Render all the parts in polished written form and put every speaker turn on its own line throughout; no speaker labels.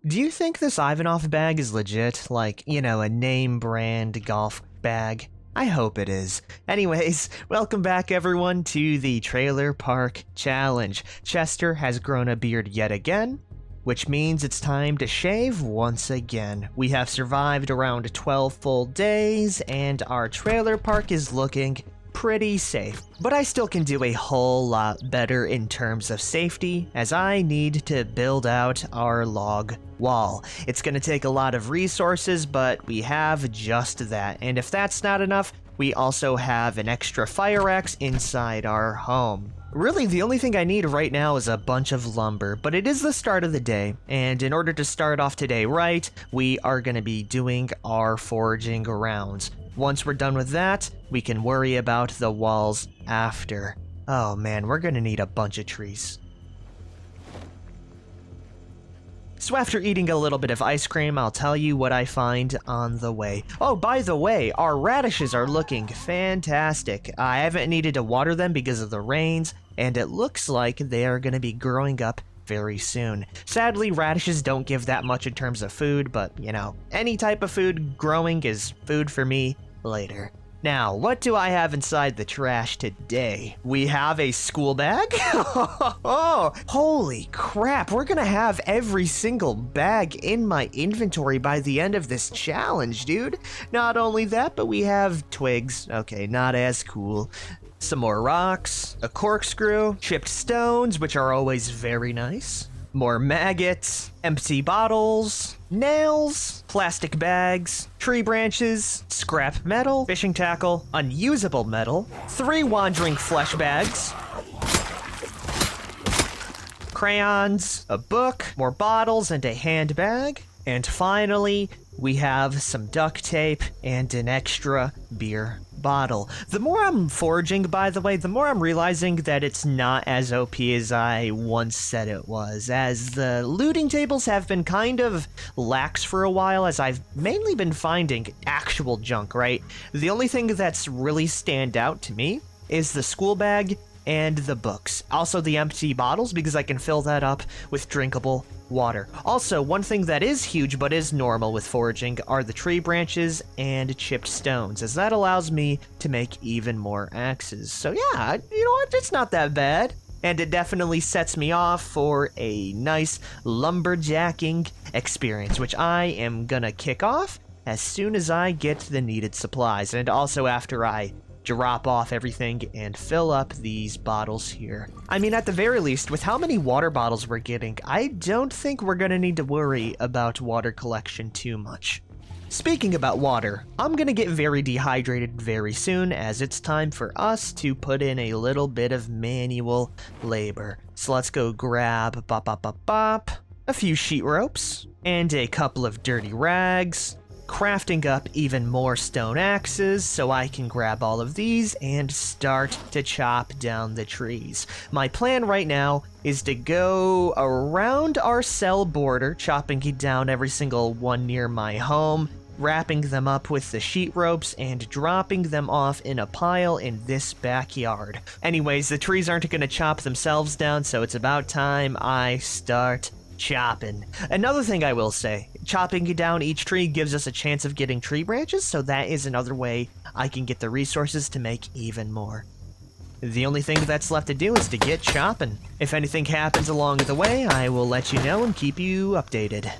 Do you think this Ivanov bag is legit? Like, you know, a name brand golf bag? I hope it is. Anyways, welcome back everyone to the Trailer Park Challenge. Chester has grown a beard yet again, which means it's time to shave once again. We have survived around 12 full days, and our trailer park is looking pretty safe. But I still can do a whole lot better in terms of safety, as I need to build out our log wall. It's going to take a lot of resources, but we have just that. And if that's not enough, we also have an extra fire axe inside our home. Really, the only thing I need right now is a bunch of lumber, but it is the start of the day, and in order to start off today right, we are going to be doing our foraging rounds. Once we're done with that, we can worry about the walls after. Oh man, we're going to need a bunch of trees. So after eating a little bit of ice cream, I'll tell you what I find on the way. Oh, by the way, our radishes are looking fantastic. I haven't needed to water them because of the rains, and it looks like they are going to be growing up very soon. Sadly, radishes don't give that much in terms of food, but you know, any type of food growing is food for me later. Now, what do I have inside the trash today? We have a school bag. Oh, holy crap. We're gonna have every single bag in my inventory by the end of this challenge, dude. Not only that, but we have twigs. Okay, not as cool. Some more rocks, a corkscrew, chipped stones, which are always very nice. More maggots, empty bottles, nails, plastic bags, tree branches, scrap metal, fishing tackle, unusable metal, 3 wandering flesh bags, crayons, a book, more bottles, and a handbag. And finally, we have some duct tape and an extra beer bottle. The more I'm foraging, by the way, the more I'm realizing that it's not as OP as I once said it was, as the looting tables have been kind of lax for a while, as I've mainly been finding actual junk, right? The only thing that's really stand out to me is the school bag and the books. Also the empty bottles, because I can fill that up with drinkable water. Also, one thing that is huge but is normal with foraging are the tree branches and chipped stones, as that allows me to make even more axes. So yeah, you know what, it's not that bad. And it definitely sets me off for a nice lumberjacking experience, which I am gonna kick off as soon as I get the needed supplies, and also after I drop off everything and fill up these bottles here. I mean, at the very least, with how many water bottles we're getting, I don't think we're gonna need to worry about water collection too much. Speaking about water, I'm gonna get very dehydrated very soon, as it's time for us to put in a little bit of manual labor. So let's go grab a few sheet ropes and a couple of dirty rags, crafting up even more stone axes so I can grab all of these and start to chop down the trees. My plan right now is to go around our cell border, chopping down every single one near my home, wrapping them up with the sheet ropes, and dropping them off in a pile in this backyard. Anyways, the trees aren't going to chop themselves down, so it's about time I start chopping. Another thing I will say, chopping down each tree gives us a chance of getting tree branches, so that is another way I can get the resources to make even more. The only thing that's left to do is to get chopping. If anything happens along the way, I will let you know and keep you updated.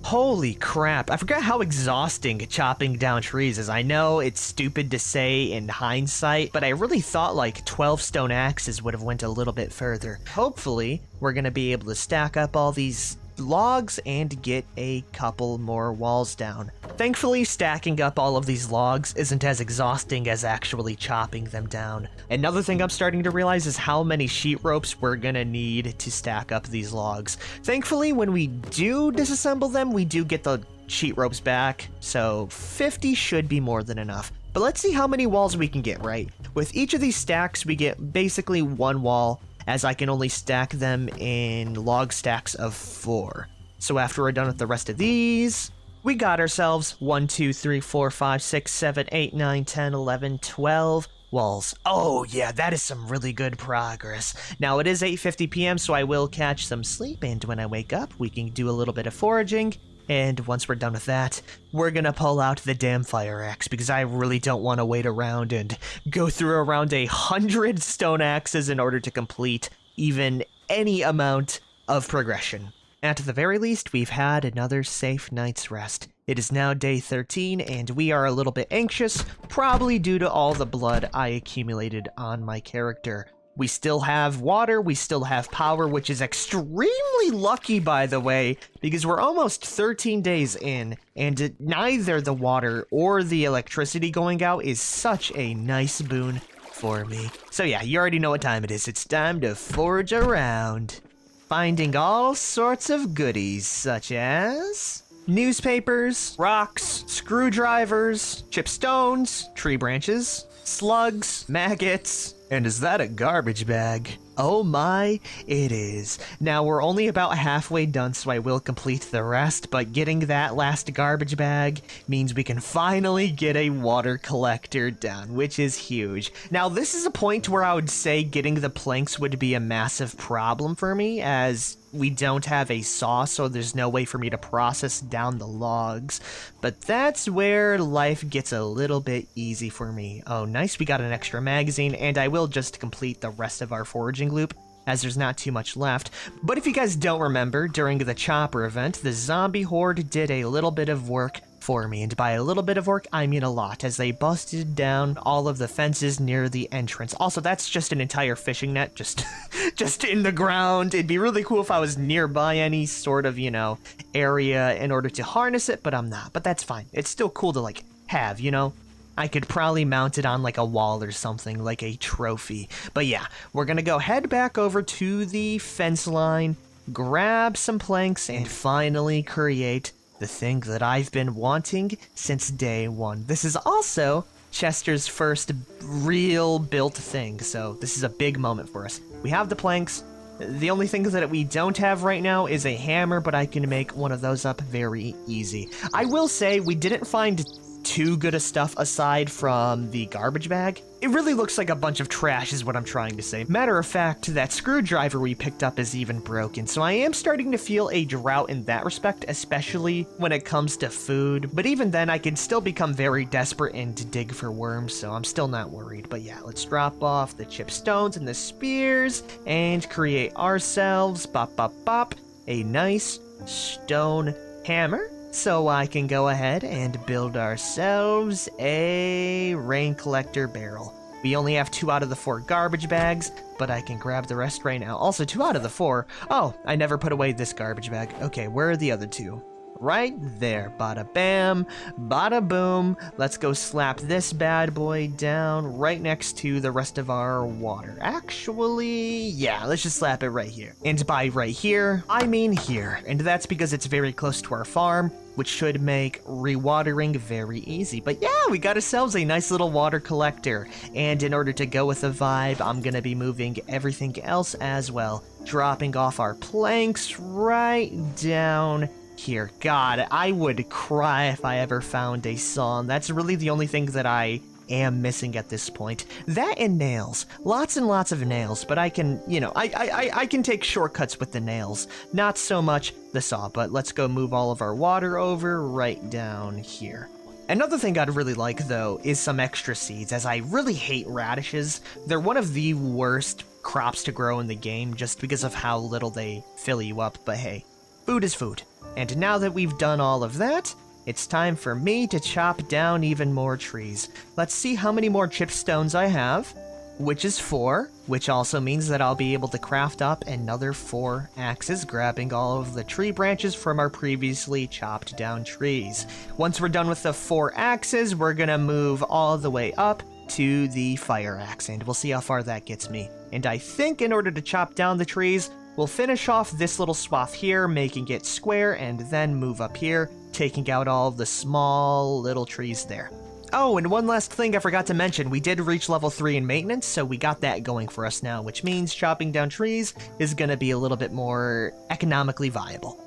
Holy crap, I forgot how exhausting chopping down trees is. I know it's stupid to say in hindsight, but I really thought like 12 stone axes would have went a little bit further. Hopefully, we're gonna be able to stack up all these logs and get a couple more walls down. Thankfully, stacking up all of these logs isn't as exhausting as actually chopping them down. Another thing I'm starting to realize is how many sheet ropes we're gonna need to stack up these logs. Thankfully, when we do disassemble them, we do get the sheet ropes back, so 50 should be more than enough. But let's see how many walls we can get, right? With each of these stacks, we get basically one wall, as I can only stack them in log stacks of 4. So after we're done with the rest of these, we got ourselves 1, 2, 3, 4, 5, 6, 7, 8, 9, 10, 11, 12 walls. Oh yeah, that is some really good progress. Now it is 8:50 p.m., so I will catch some sleep, and when I wake up, we can do a little bit of foraging. And once we're done with that, we're gonna pull out the damn fire axe, because I really don't want to wait around and go through around 100 stone axes in order to complete even any amount of progression. At the very least, we've had another safe night's rest. It is now day 13, and we are a little bit anxious, probably due to all the blood I accumulated on my character. We still have water, we still have power, which is extremely lucky, by the way, because we're almost 13 days in, and neither the water or the electricity going out is such a nice boon for me. So yeah, you already know what time it is. It's time to forage around, finding all sorts of goodies, such as newspapers, rocks, screwdrivers, chip stones, tree branches, slugs, maggots, and is that a garbage bag? Oh my, it is. Now we're only about halfway done, so I will complete the rest, but getting that last garbage bag means we can finally get a water collector done, which is huge. Now this is a point where I would say getting the planks would be a massive problem for me, as we don't have a saw, so there's no way for me to process down the logs. But that's where life gets a little bit easy for me. Oh, nice, we got an extra magazine, and I will just complete the rest of our foraging loop, as there's not too much left. But if you guys don't remember, during the chopper event, the zombie horde did a little bit of work for me, and by a little bit of work, I mean a lot, as they busted down all of the fences near the entrance. Also, that's just an entire fishing net, just in the ground. It'd be really cool if I was nearby any sort of, area in order to harness it, but I'm not. But that's fine. It's still cool to, have, I could probably mount it on, a wall or something, like a trophy. But yeah, we're gonna go head back over to the fence line, grab some planks, and finally create the thing that I've been wanting since day one. This is also Chester's first real built thing, so this is a big moment for us. We have the planks. The only thing that we don't have right now is a hammer, but I can make one of those up very easy. I will say we didn't find too good of stuff aside from the garbage bag. It really looks like a bunch of trash is what I'm trying to say. Matter of fact, that screwdriver we picked up is even broken, so I am starting to feel a drought in that respect, especially when it comes to food. But even then, I can still become very desperate and dig for worms, so I'm still not worried. But yeah, let's drop off the chip stones and the spears and create ourselves, a nice stone hammer, so I can go ahead and build ourselves a rain collector barrel. We only have 2 out of the 4 garbage bags, but I can grab the rest right now. Also, 2 out of the 4. Oh, I never put away this garbage bag. Okay, where are the other 2? Right there. Bada bam, bada boom. Let's go slap this bad boy down right next to the rest of our water. Actually, yeah, let's just slap it right here. And by right here, I mean here. And that's because it's very close to our farm, which should make rewatering very easy. But yeah, we got ourselves a nice little water collector. And in order to go with the vibe, I'm gonna be moving everything else as well, dropping off our planks right down here. God, I would cry if I ever found a saw. That's really the only thing that I am missing at this point. That and nails. Lots and lots of nails, but I can, I can take shortcuts with the nails. Not so much the saw, but let's go move all of our water over right down here. Another thing I'd really like, though, is some extra seeds, as I really hate radishes. They're one of the worst crops to grow in the game just because of how little they fill you up, but hey, food is food. And now that we've done all of that, it's time for me to chop down even more trees. Let's see how many more chipstones I have, which is 4, which also means that I'll be able to craft up another 4 axes, grabbing all of the tree branches from our previously chopped down trees. Once we're done with the 4 axes, we're gonna move all the way up to the fire axe, and we'll see how far that gets me. And I think in order to chop down the trees, we'll finish off this little swath here, making it square, and then move up here, taking out all the small little trees there. Oh, and one last thing I forgot to mention, we did reach level 3 in maintenance, so we got that going for us now, which means chopping down trees is gonna be a little bit more economically viable.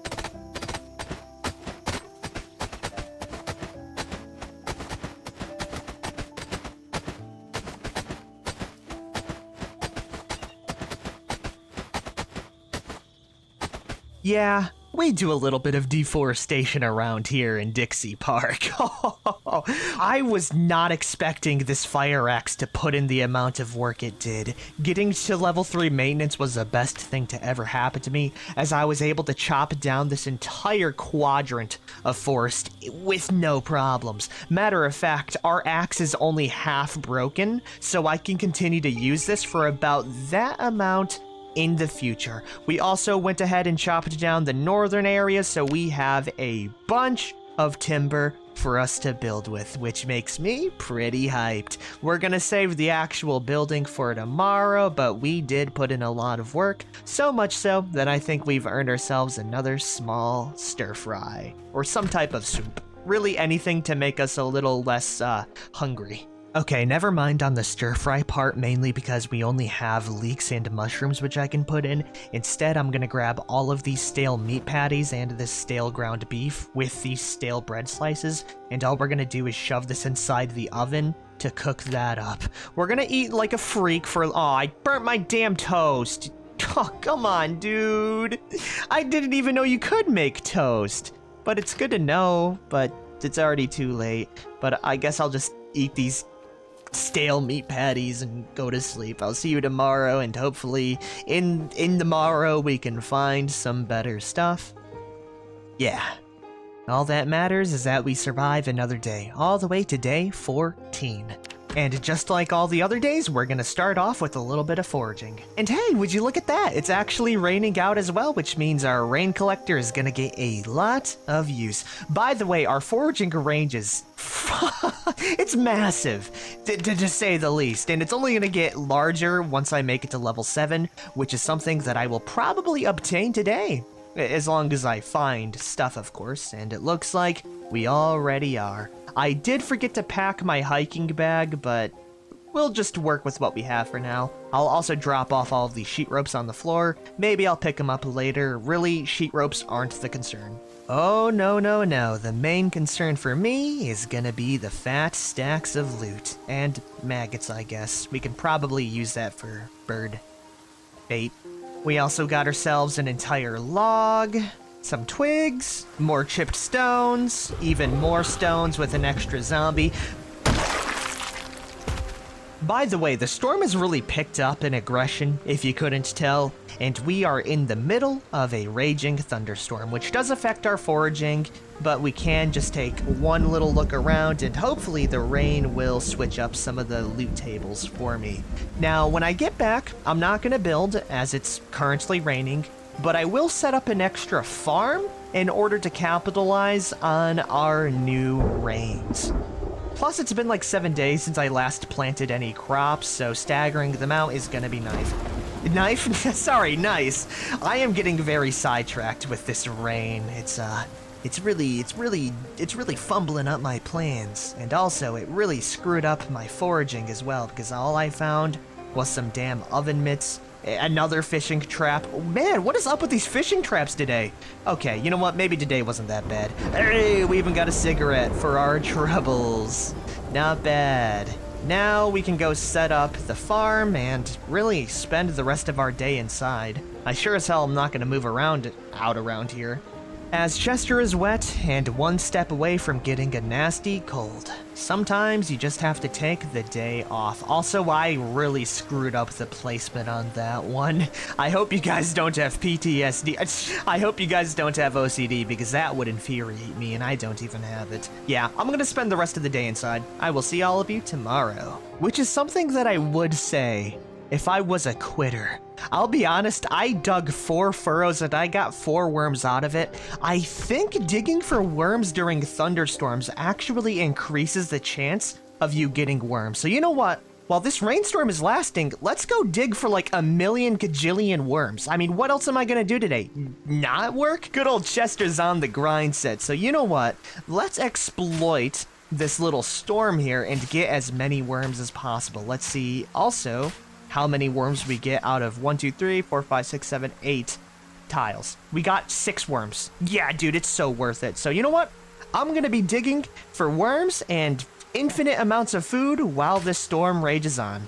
Yeah, we do a little bit of deforestation around here in Dixie Park. I was not expecting this fire axe to put in the amount of work it did. Getting to level 3 maintenance was the best thing to ever happen to me, as I was able to chop down this entire quadrant of forest with no problems. Matter of fact, our axe is only half broken, so I can continue to use this for about that amount in the future. We also went ahead and chopped down the northern area, so we have a bunch of timber for us to build with, which makes me pretty hyped. We're gonna save the actual building for tomorrow, but we did put in a lot of work, so much so that I think we've earned ourselves another small stir fry, or some type of soup. Really anything to make us a little less hungry. Okay, never mind on the stir-fry part, mainly because we only have leeks and mushrooms which I can put in. Instead, I'm gonna grab all of these stale meat patties and this stale ground beef with these stale bread slices, and all we're gonna do is shove this inside the oven to cook that up. We're gonna eat like a freak for— oh, I burnt my damn toast! Oh, come on, dude! I didn't even know you could make toast! But it's good to know, but it's already too late. But I guess I'll just eat these stale meat patties and go to sleep. I'll see you tomorrow, and hopefully in tomorrow we can find some better stuff. Yeah. All that matters is that we survive another day, all the way to day 14. And just like all the other days, we're gonna start off with a little bit of foraging. And hey, would you look at that? It's actually raining out as well, which means our rain collector is gonna get a lot of use. By the way, our foraging range is it's massive, to say the least, and it's only gonna get larger once I make it to level 7, which is something that I will probably obtain today. As long as I find stuff, of course, and it looks like we already are. I did forget to pack my hiking bag, but we'll just work with what we have for now. I'll also drop off all of these sheet ropes on the floor. Maybe I'll pick them up later. Really, sheet ropes aren't the concern. Oh, no, no, no. The main concern for me is gonna be the fat stacks of loot. And maggots, I guess. We can probably use that for bird bait. We also got ourselves an entire log, some twigs, more chipped stones, even more stones with an extra zombie. By the way, the storm has really picked up in aggression, if you couldn't tell, and we are in the middle of a raging thunderstorm, which does affect our foraging, but we can just take one little look around, and hopefully the rain will switch up some of the loot tables for me. Now, when I get back, I'm not going to build, as it's currently raining, but I will set up an extra farm in order to capitalize on our new rains. Plus, it's been like 7 days since I last planted any crops, so staggering them out is gonna be nice. Sorry, nice. I am getting very sidetracked with this rain. It's really fumbling up my plans, and also it really screwed up my foraging as well, because all I found was some damn oven mitts, another fishing trap. Oh, man, what is up with these fishing traps today? Okay, you know what? Maybe today wasn't that bad. Hey, we even got a cigarette for our troubles. Not bad. Now we can go set up the farm and really spend the rest of our day inside. I sure as hell am not going to move out around here, as Chester is wet and one step away from getting a nasty cold. Sometimes you just have to take the day off. Also, I really screwed up the placement on that one. I hope you guys don't have PTSD. I hope you guys don't have OCD, because that would infuriate me, and I don't even have it. Yeah, I'm gonna spend the rest of the day inside. I will see all of you tomorrow. Which is something that I would say if I was a quitter. I'll be honest, I dug 4 furrows and I got 4 worms out of it. I think digging for worms during thunderstorms actually increases the chance of you getting worms. So you know what? While this rainstorm is lasting, let's go dig for like a million gajillion worms. I mean, what else am I gonna do today? Not work? Good old Chester's on the grind set. So you know what? Let's exploit this little storm here and get as many worms as possible. Let's see also how many worms we get out of 1, 2, 3, 4, 5, 6, 7, 8 tiles. We got 6 worms. Yeah, dude, it's so worth it. So you know what? I'm gonna be digging for worms and infinite amounts of food while this storm rages on.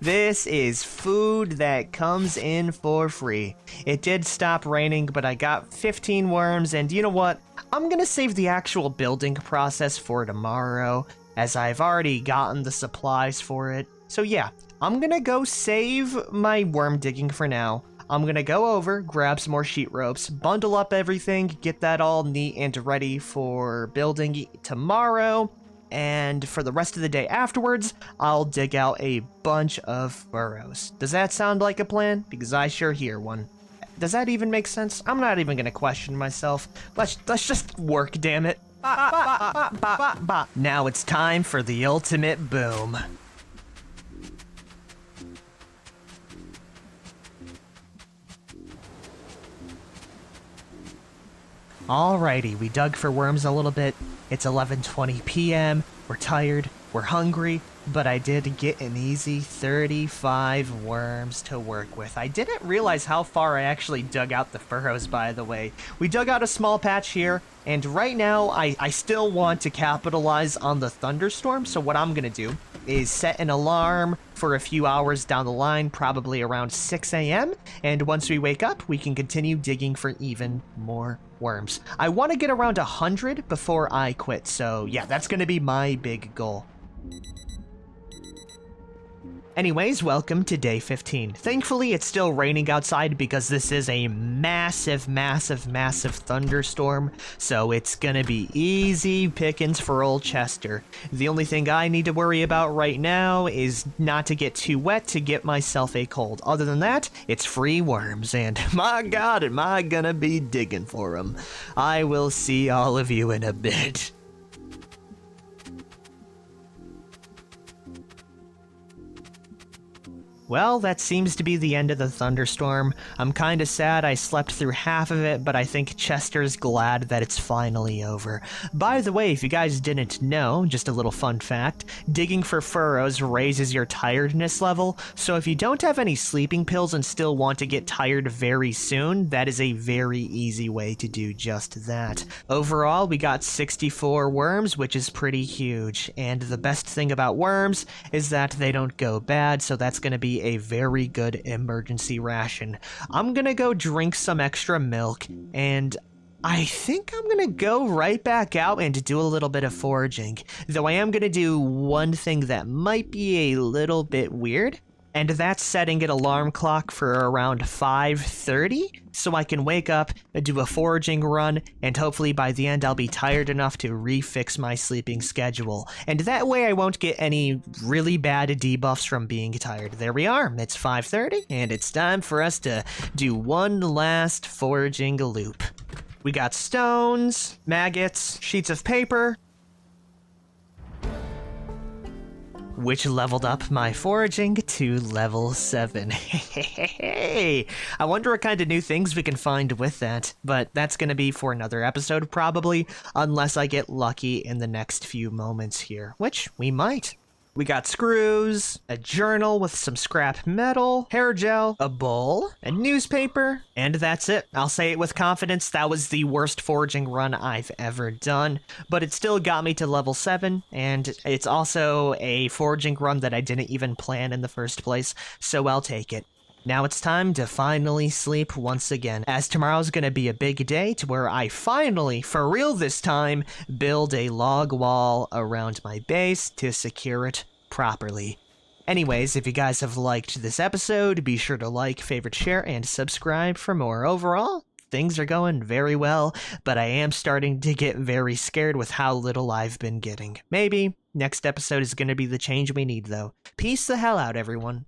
This is food that comes in for free. It did stop raining, but I got 15 worms, and you know what? I'm gonna save the actual building process for tomorrow, as I've already gotten the supplies for it. So yeah, I'm gonna go save my worm digging for now. I'm gonna go over, grab some more sheet ropes, bundle up everything, get that all neat and ready for building tomorrow. And for the rest of the day afterwards, I'll dig out a bunch of furrows. Does that sound like a plan? Because I sure hear one. Does that even make sense? I'm not even gonna question myself. Let's just work, damn it. Now it's time for the ultimate boom. Alrighty, we dug for worms a little bit. It's 11:20 p.m. We're tired, we're hungry, but I did get an easy 35 worms to work with. I didn't realize how far I actually dug out the furrows, by the way. We dug out a small patch here, and right now I still want to capitalize on the thunderstorm, so what I'm gonna do is set an alarm for a few hours down the line, probably around 6 a.m. And once we wake up, we can continue digging for even more worms. I want to get around 100 before I quit, so yeah, that's going to be my big goal. Anyways, welcome to day 15. Thankfully, it's still raining outside because this is a massive thunderstorm, so it's gonna be easy pickings for old Chester. The only thing I need to worry about right now is not to get too wet to get myself a cold. Other than that, it's free worms, and my god, am I gonna be digging for them. I will see all of you in a bit. Well, that seems to be the end of the thunderstorm. I'm kinda sad I slept through half of it, but I think Chester's glad that it's finally over. By the way, if you guys didn't know, just a little fun fact, digging for furrows raises your tiredness level, so if you don't have any sleeping pills and still want to get tired very soon, that is a very easy way to do just that. Overall, we got 64 worms, which is pretty huge, and the best thing about worms is that they don't go bad, so that's gonna be a very good emergency ration. I'm gonna go drink some extra milk, and I think I'm gonna go right back out and do a little bit of foraging, though I am gonna do one thing that might be a little bit weird, and that's setting an alarm clock for around 5:30, so I can wake up, do a foraging run, and hopefully by the end I'll be tired enough to refix my sleeping schedule. And that way I won't get any really bad debuffs from being tired. There we are, it's 5:30, and it's time for us to do one last foraging loop. We got stones, maggots, sheets of paper, which leveled up my foraging to level 7. Hey, I wonder what kind of new things we can find with that, but that's gonna be for another episode probably, unless I get lucky in the next few moments here, which we might. We got screws, a journal with some scrap metal, hair gel, a bowl, a newspaper, and that's it. I'll say it with confidence, that was the worst foraging run I've ever done, but it still got me to level 7, and it's also a foraging run that I didn't even plan in the first place, so I'll take it. Now it's time to finally sleep once again, as tomorrow's gonna be a big day to where I finally, for real this time, build a log wall around my base to secure it properly. Anyways, if you guys have liked this episode, be sure to like, favorite, share, and subscribe for more. Overall, things are going very well, but I am starting to get very scared with how little I've been getting. Maybe next episode is gonna be the change we need, though. Peace the hell out, everyone.